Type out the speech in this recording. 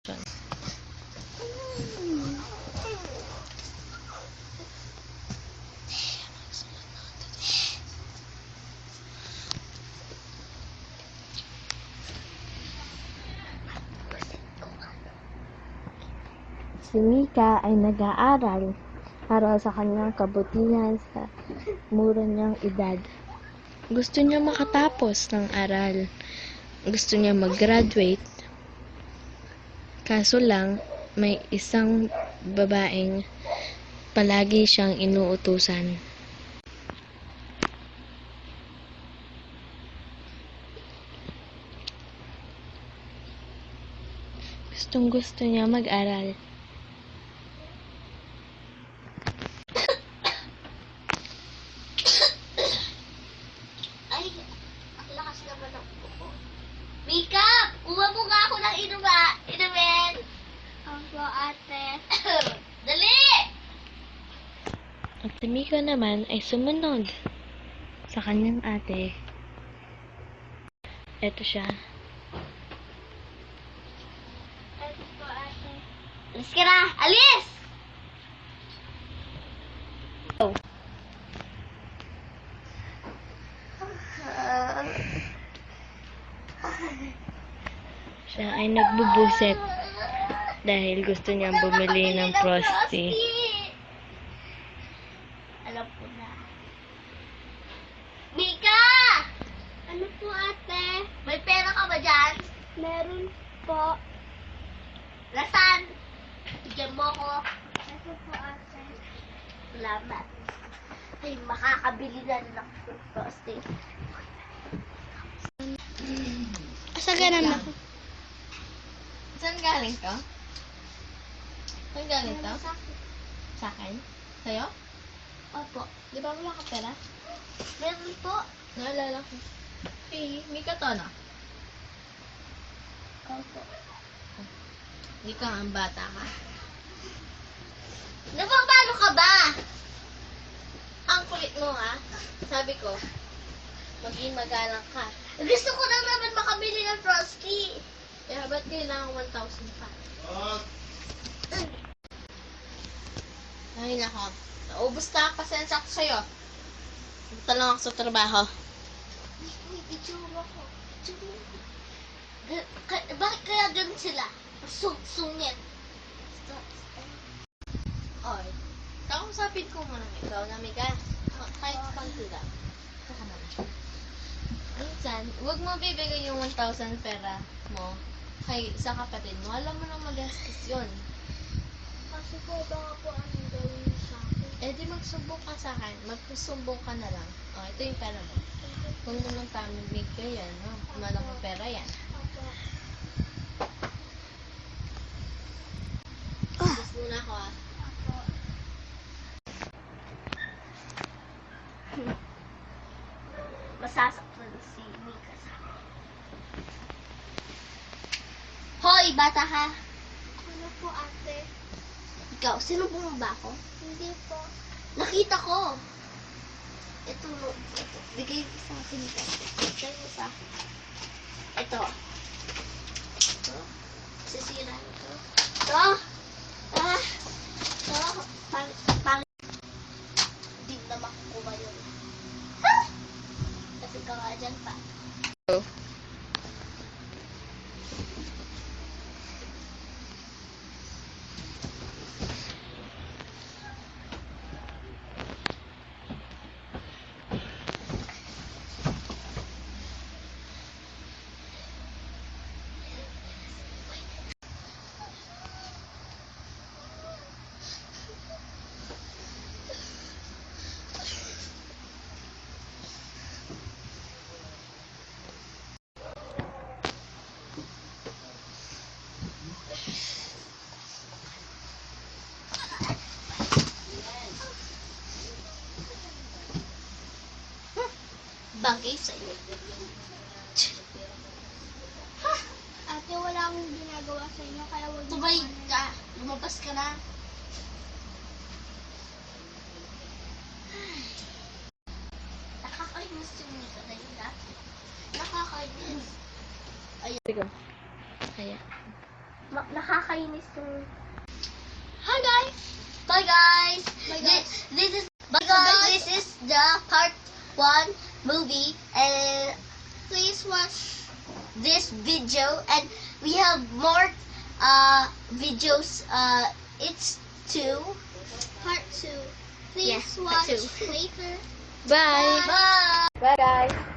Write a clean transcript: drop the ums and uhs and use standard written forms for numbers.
Si Mika ay nag-aaral para sa kanyang kabutihan sa mura niyang edad. Gusto niya makatapos ng aral. Gusto niya mag-graduate. Kaso lang, may isang babaeng palagi siyang inuutusan. Gustong-gusto niya mag-aral. Ay, ang lakas naman ng buko. Mika, kuha mo nga ako ng inumin. Opo, ate. Dali! At si Mika naman ay sumunod sa kanyang ate. Eto siya. Opo, ate. Alis ka na! Alis! Oh. Siya ay nagbubuset dahil gusto niyang bumili ng Frosty. Alam ko na. Mika! Ano po, ate? May pera ka ba dyan? Meron po. Nasaan? Bigyan mo ko. Ito po, ate. Salamat. Ay, makakabili na rin ako ng Frosty. Asa ganan ako? Saan galing to? Saan galing to? Sa akin? Sa'yo? Opo. Di ba wala ka pera? Meron po. Naalala ko. Eh, Mika to na. Opo. Ikaw ang bata ka. Napapalo ka ba? Ang kulit mo ha. Sabi ko, maging magalang ka. Gusto ko lang naman makabili ng Frosty. Kaya ba't kailangan 1,000 pa? Ay nako. Naubos na ang pasensya ko sa'yo. Punta lang ako sa trabaho. Uy, itsura ko. Bakit kaya ganun sila? Sungit. Oy. Kausapin ko muna ikaw na Mika. Kahit pang lang. Saka muna. Minsan, huwag mo bibigay yung 1,000 pera mo kay sa kapatid mo. Alam mo nang magastos yun. Kasi po, baka po anong gawin niyo sa akin. Eh di magsumbong ka sa akin. Magsumbong ka na lang. O, ito yung pera mo. Kung mo ng pamimig ka yan, no? Malaking pera yan. Opo. Tapos muna ako ah. Opo. Masasaktan si Mika sa akin. Hoy, bata ka! Ano po, ate? Ikaw, sino bumaba ako? Hindi po. Nakita ko! Ito, bigay ko sa akin ito. Bigay mo sa akin. Ito. Ito. Sisira ito. Ito. Ito. Pangit. Hindi na makukuha yun. Ha? Kasi ka nga dyan pa. Bagay sa'yo. Ate, wala akong ginagawa sa inyo, kaya wag niyo Tumay ano. ka. Lumabas ka na. Nakakainis yung Mika na yun, ha? Nakakainis. Sige. Kaya. Nakakainis yung... Hi guys! Bye guys! Bye, guys. Bye guys! This is the part 1 movie, and Please watch this video, and we have more videos. It's 2. part 2. Please Yeah, part watch 2. later. Bye! Bye! Bye, guys!